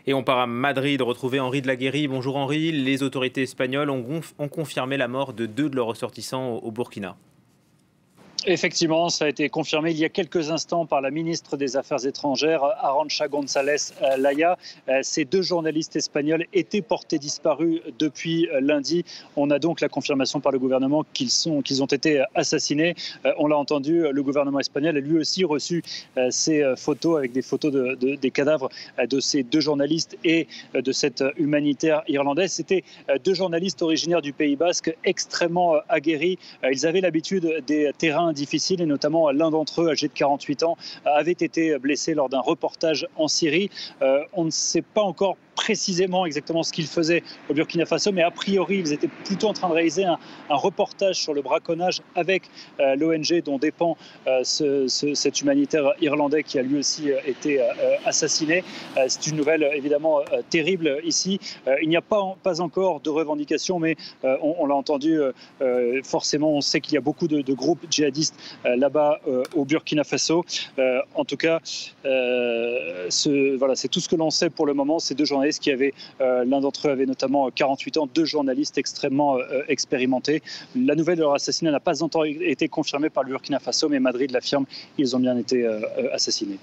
Et on part à Madrid retrouver Henri de la Guérie. Bonjour Henri, les autorités espagnoles ont confirmé la mort de 2 de leurs ressortissants au Burkina. Effectivement, ça a été confirmé il y a quelques instants par la ministre des Affaires étrangères, Arantxa González Laya. Ces 2 journalistes espagnols étaient portés disparus depuis lundi. On a donc la confirmation par le gouvernement qu'ils ont été assassinés. On l'a entendu, le gouvernement espagnol a lui aussi reçu ces photos avec des photos des cadavres de ces 2 journalistes et de cette humanitaire irlandaise. C'étaient 2 journalistes originaires du Pays Basque, extrêmement aguerris. Ils avaient l'habitude des terrains difficiles et notamment l'un d'entre eux, âgé de 48 ans, avait été blessé lors d'un reportage en Syrie. On ne sait pas encore précisément exactement ce qu'ils faisaient au Burkina Faso, mais a priori, ils étaient plutôt en train de réaliser un reportage sur le braconnage avec l'ONG dont dépend cet humanitaire irlandais qui a lui aussi été assassiné. C'est une nouvelle évidemment terrible ici. Il n'y a pas encore de revendications, mais on l'a entendu, forcément, on sait qu'il y a beaucoup de groupes djihadistes là-bas au Burkina Faso. En tout cas, voilà, c'est tout ce que l'on sait pour le moment. Ces 2 journalistes qui avaient, l'un d'entre eux avait notamment 48 ans, 2 journalistes extrêmement expérimentés. La nouvelle de leur assassinat n'a pas encore été confirmée par le Burkina Faso, mais Madrid l'affirme, ils ont bien été assassinés.